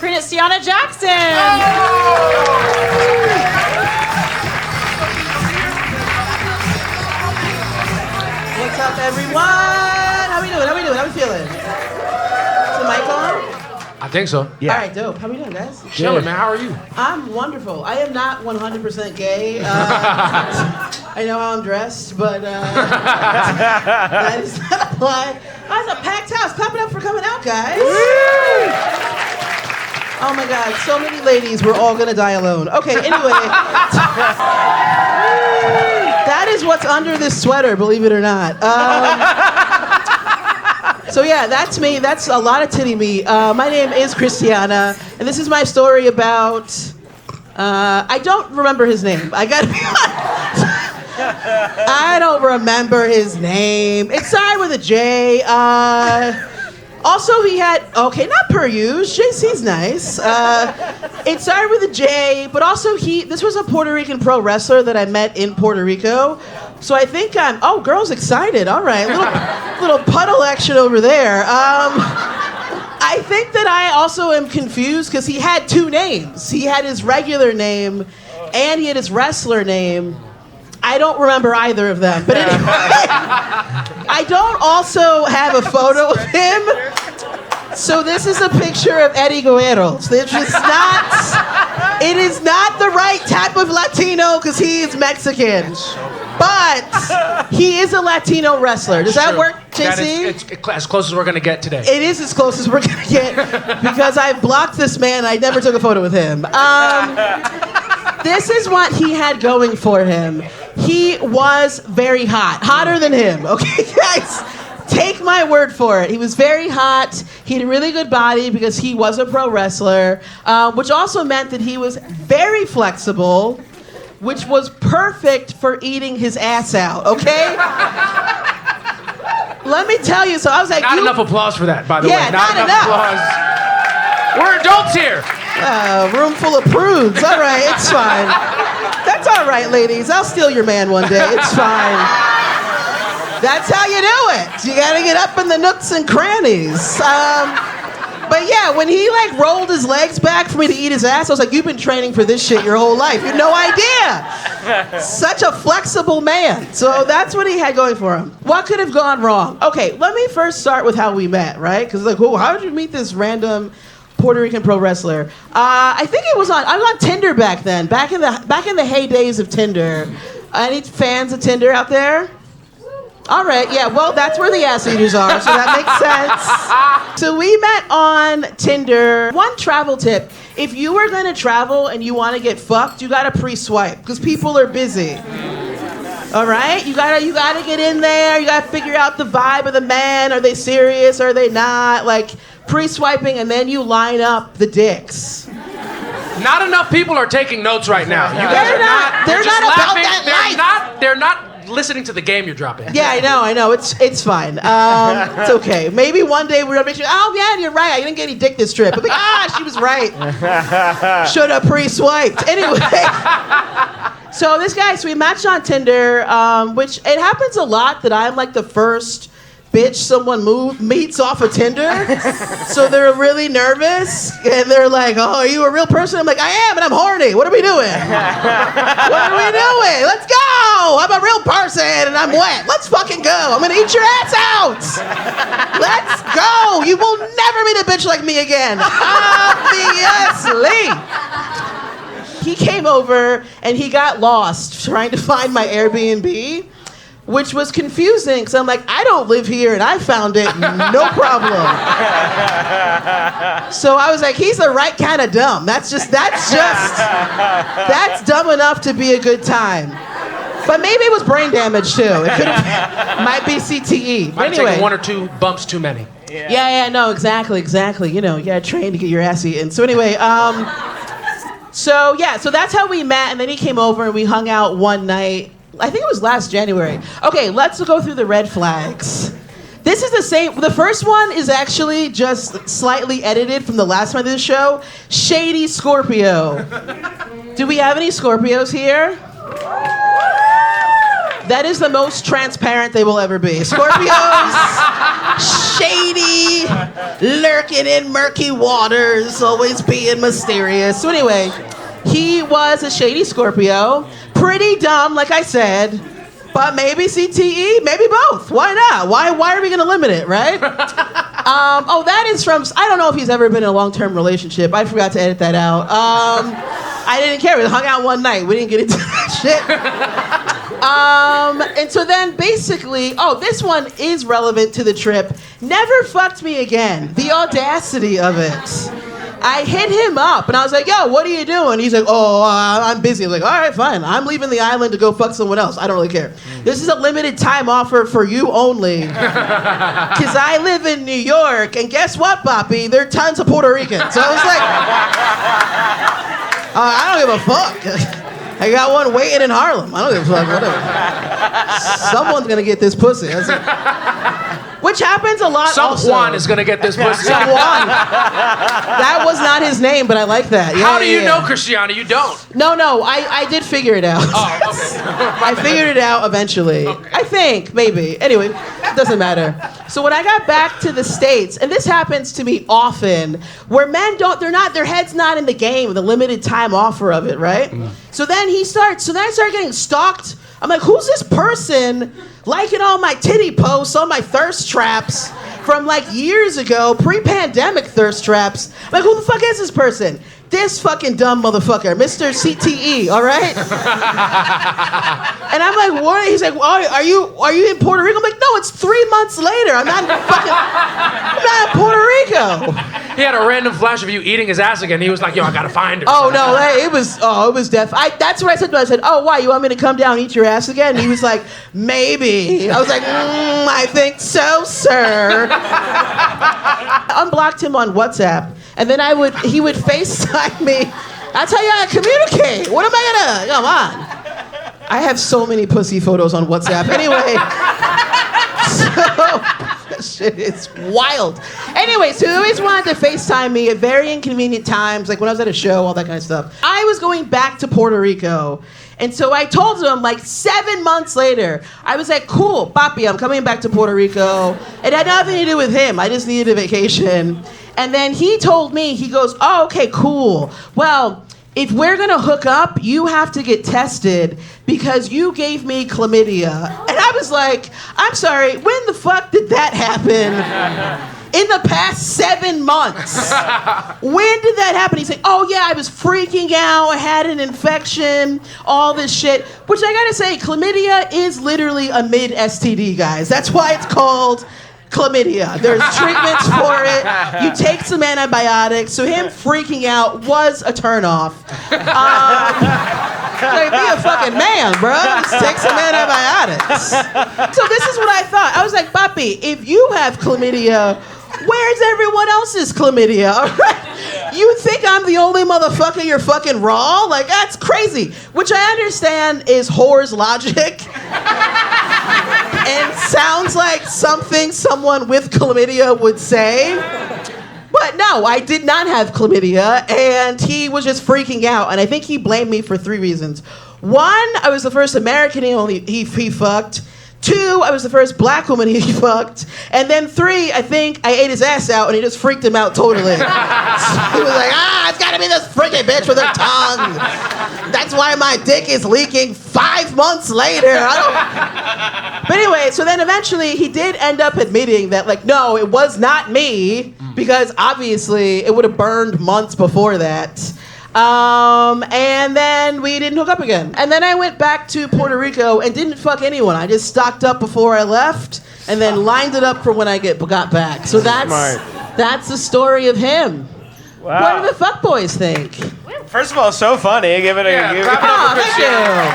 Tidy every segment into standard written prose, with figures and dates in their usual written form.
Christiana Jackson. What's up, everyone? How we doing? How we feeling? Is the mic on? I think so. Yeah. All right, dope. How we doing, guys? Chilling, man. How are you? I'm wonderful. I am not 100% gay. I know how I'm dressed, but that does not apply. That's a packed house. Clap it up for coming out, guys. Oh my God, so many ladies. We're all gonna die alone. Okay, anyway. That is what's under this sweater, believe it or not. So yeah, that's me. That's a lot of titty meat. My name is Christiana, and this is my story about... I don't remember his name. I gotta be honest. I don't remember his name. It started with a J. Also, he had... Okay, not per use. JC's nice. It started with a J, but also this was a Puerto Rican pro wrestler that I met in Puerto Rico. So I think I'm... Oh, girls excited. All right. Little puddle action over there. I think that I also am confused because he had two names. He had his regular name and he had his wrestler name. I don't remember either of them. But anyway, I don't also have a photo of him. So this is a picture of Eddie Guerrero. So it is not the right type of Latino because he is Mexican. But he is a Latino wrestler. Does that work, JC? It's as close as we're going to get today. It is as close as we're going to get because I blocked this man. I never took a photo with him. This is what he had going for him. He was very hot. Hotter than him. Okay, guys? Take my word for it. He was very hot. He had a really good body because he was a pro wrestler, which also meant that he was very flexible, which was perfect for eating his ass out, okay? Let me tell you, so I was like... Not enough applause for that, by the way. Not enough. Applause. We're adults here. Room full of prudes. All right, it's fine. That's all right, ladies. I'll steal your man one day. It's fine. That's how you do it. You gotta get up in the nooks and crannies. But yeah, when he like rolled his legs back for me to eat his ass, I was like, you've been training for this shit your whole life. You had no idea. Such a flexible man. So that's what he had going for him. What could have gone wrong? Okay, let me first start with how we met, right? Because like, oh, how did you meet this random Puerto Rican pro wrestler? I think I was on Tinder back then. Back in the heydays of Tinder. Any fans of Tinder out there? All right, yeah, well, that's where the ass eaters are, so that makes sense. So we met on Tinder. One travel tip, if you were gonna travel and you wanna get fucked, you gotta pre-swipe, because people are busy. All right, you gotta get in there, you gotta figure out the vibe of the man. Are they serious, are they not? Like, pre-swiping, and then you line up the dicks. Not enough people are taking notes right now. You guys They're not about that life. They're not listening to the game you're dropping. Yeah, I know. It's fine. It's okay. Maybe one day we're gonna make sure. Oh yeah, you're right. I didn't get any dick this trip. But she was right. Should have pre-swiped. Anyway. So we matched on Tinder, which it happens a lot that I'm like the first bitch someone meets off of Tinder. So they're really nervous and they're like, oh, are you a real person? I'm like, I am, and I'm horny. What are we doing? Let's go. I'm a real person and I'm wet. Let's fucking go. I'm gonna eat your ass out. Let's go. You will never meet a bitch like me again. Obviously. He came over and he got lost trying to find my Airbnb, which was confusing because I'm like, I don't live here and I found it, no problem. So I was like, he's the right kind of dumb. That's dumb enough to be a good time. But maybe it was brain damage too. It might be CTE. Might have taken one or two bumps too many. Yeah, no, exactly. You know, you gotta train to get your ass eaten. So anyway, so that's how we met, and then he came over and we hung out one night. I think it was last January. Okay, let's go through the red flags. This is the same. The first one is actually just slightly edited from the last one of the show. Shady Scorpio. Do we have any Scorpios here? That is the most transparent they will ever be. Scorpios, shady, lurking in murky waters, always being mysterious. So anyway, he was a shady Scorpio. Pretty dumb, like I said. But maybe CTE, maybe both. Why not? Why are we going to limit it, right? That is from, I don't know if he's ever been in a long-term relationship. I forgot to edit that out. I didn't care. We hung out one night. We didn't get into that shit. And so then basically, this one is relevant to the trip. Never fucked me again. The audacity of it. I hit him up, and I was like, yo, what are you doing? He's like, I'm busy. I was like, all right, fine. I'm leaving the island to go fuck someone else. I don't really care. This is a limited time offer for you only. Because I live in New York, and guess what, Poppy? There are tons of Puerto Ricans. So I was like, I don't give a fuck. I got one waiting in Harlem. I don't give a fuck, whatever. Someone's going to get this pussy. Which happens a lot Some also. Juan is going to get this pussy. Some Juan. That was not his name, but I like that. Yeah, How do you know, Christiana? You don't. No, I did figure it out. Oh, okay. I figured it out eventually. Okay. I think, maybe. Anyway, it doesn't matter. So when I got back to the States, and this happens to me often, where men their head's not in the game, the limited time offer of it, right? So then I start getting stalked. I'm like, who's this person liking all my titty posts, all my thirst traps from like years ago, pre-pandemic thirst traps? I'm like, who the fuck is this person? This fucking dumb motherfucker, Mr. CTE, all right? And I'm like, what? He's like, are you in Puerto Rico? I'm like, no, it's 3 months later. I'm not in Puerto Rico. He had a random flash of you eating his ass again. He was like, yo, I gotta find her. Oh, no, it was death. That's what I said to him. I said, oh, why? You want me to come down and eat your ass again? And he was like, maybe. I was like, I think so, sir. I unblocked him on WhatsApp, and then he would FaceTime me. That's how you gotta communicate. What am I gonna, come on. I have so many pussy photos on WhatsApp. Anyway, so, shit is wild. Anyway, so he always wanted to FaceTime me at very inconvenient times, like when I was at a show, all that kind of stuff. I was going back to Puerto Rico, and so I told him, like 7 months later, I was like, cool, papi, I'm coming back to Puerto Rico. It had nothing to do with him. I just needed a vacation. And then he told me, he goes, oh, okay, cool. Well, if we're gonna hook up, you have to get tested because you gave me chlamydia. And I was like, I'm sorry, when the fuck did that happen? In the past 7 months. When did that happen? He's like, oh yeah, I was freaking out, I had an infection, all this shit. Which I gotta say, chlamydia is literally a mid-STD, guys. That's why it's called chlamydia. There's treatments for it. You take some antibiotics. So him freaking out was a turnoff. Like, be a fucking man, bro. Just take some antibiotics. So this is what I thought. I was like, papi, if you have chlamydia, where's everyone else's chlamydia? All right? You think I'm the only motherfucker you're fucking raw? Like, that's crazy. Which I understand is whore's logic. And sounds like something someone with chlamydia would say. But no, I did not have chlamydia, and he was just freaking out. And I think he blamed me for 3 reasons. 1, I was the first American he fucked. 2, I was the first black woman he fucked. And then 3, I think I ate his ass out and he just freaked him out totally. So he was like, it's gotta be this freaky bitch with her tongue. That's why my dick is leaking 5 months later. But anyway, so then eventually he did end up admitting that, like, no, it was not me, because obviously it would have burned months before that. And then we didn't hook up again. And then I went back to Puerto Rico and didn't fuck anyone. I just stocked up before I left and then lined it up for when I got back. So that's the story of him. Wow. What do the fuckboys think? First of all, so funny. Give it a Yeah, give clap it up for Thank Christiana. you.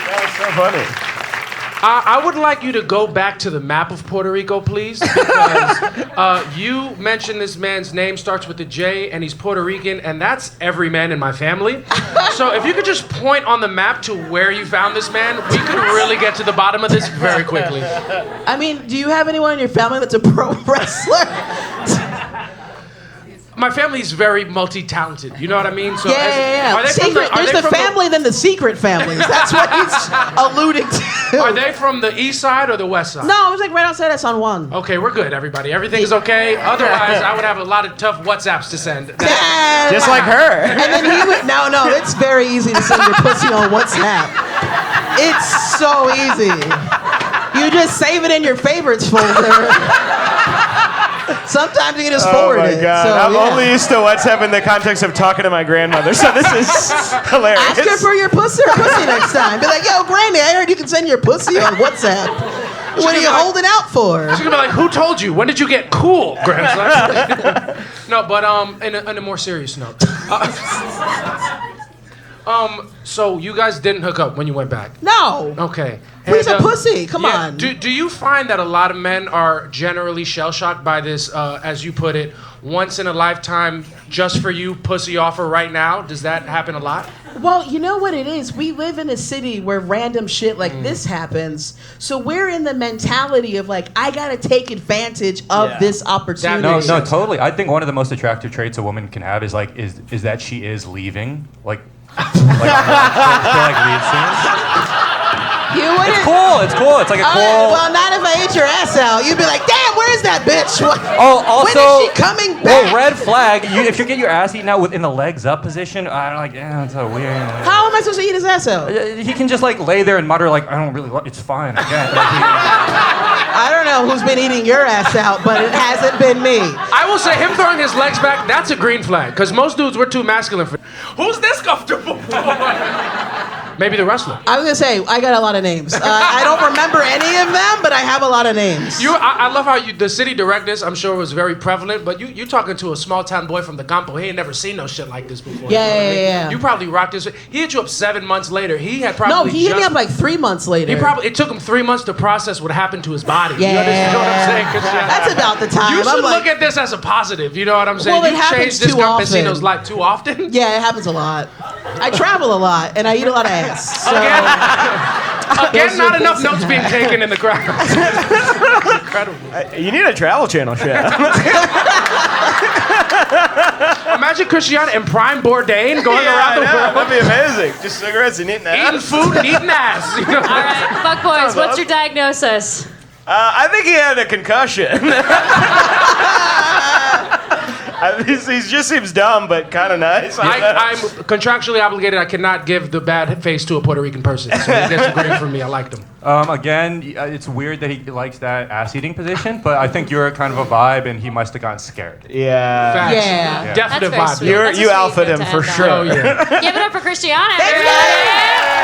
That was so funny. I would like you to go back to the map of Puerto Rico, please, because you mentioned this man's name starts with a J, and he's Puerto Rican, and that's every man in my family. So if you could just point on the map to where you found this man, we could really get to the bottom of this very quickly. I mean, do you have anyone in your family that's a pro wrestler? My family's very multi-talented. You know what I mean? So Yeah. Are they Secret, from there's the family, then the secret families. That's what he's alluding to. Are they from the east side or the west side? No, I was like right outside us on one. Okay, we're good, everybody. Everything's okay. Otherwise, I would have a lot of tough WhatsApps to send. Yeah. Just like her. And then he would, no, it's very easy to send your pussy on WhatsApp. It's so easy. You just save it in your favorites folder. Sometimes you can just forward it. Oh my God. So, I'm yeah. only used to WhatsApp in the context of talking to my grandmother, so this is hilarious. Ask her for your pussy next time. Be like, yo, Granny, I heard you can send your pussy on WhatsApp. What are you holding out for? She's gonna be like, "Who told you? When did you get cool, grandson?" No, but in a more serious note. So you guys didn't hook up when you went back? No. Okay. He's a pussy. Come yeah, on. Do you find that a lot of men are generally shell-shocked by this, as you put it, once in a lifetime, just for you pussy offer right now? Does that happen a lot? Well, you know what it is? We live in a city where random shit like this happens. So we're in the mentality of like, I gotta take advantage of this opportunity. That makes No, sense. totally. I think one of the most attractive traits a woman can have is that she is leaving. Leave soon. You wouldn't. It's cool. It's like a cool. Well, not if I ate your ass out. You'd be like, damn, where's that bitch? Oh, also. When is she coming back? Well, red flag. If you get your ass eaten out in the legs up position, I don't it's so weird. How am I supposed to eat his ass out? He can just lay there and mutter I don't really. It's fine. I can't. I don't know who's been eating your ass out, but it hasn't been me. I will say him throwing his legs back, that's a green flag. Because most dudes, we're too masculine for. Who's this comfortable? Maybe the wrestler. I was gonna say, I got a lot of names. I don't remember any of them, but I have a lot of names. I love how the city directness, I'm sure, was very prevalent, but you talking to a small town boy from the Campo. He ain't never seen no shit like this before. Yeah, you know what I mean? yeah. You probably rocked this. He hit you up 7 months later. He had probably No, he hit me up like 3 months later. It took him 3 months to process what happened to his body. Yeah. You understand what I'm saying? Christiana? That's about the time. You should I'm like, look at this as a positive. You know what I'm saying? Well, it you happens changed this too often. campesino's life too often. Yeah, it happens a lot. I travel a lot, and I eat a lot of ass. So. Again, not enough notes being taken in the crowd. It's incredible. You need a Travel Channel show. Imagine Christiana and Prime Bourdain going around the world. That'd be amazing. Just cigarettes and eating ass. Eating food and eating ass. You know? All right, fuck boys, what's your diagnosis? I think he had a concussion. He just seems dumb, but kind of nice. I'm contractually obligated. I cannot give the bad face to a Puerto Rican person. So he gets a grade from me. I liked him. Again, it's weird that he likes that ass-eating position, but I think you're kind of a vibe, and he must have gotten scared. Yeah. Facts. Yeah. Definite That's very vibe. sweet. You That's a alphaed sweet him note to for end on. sure. Oh, yeah. Give it up for Christiana. Thanks, everybody.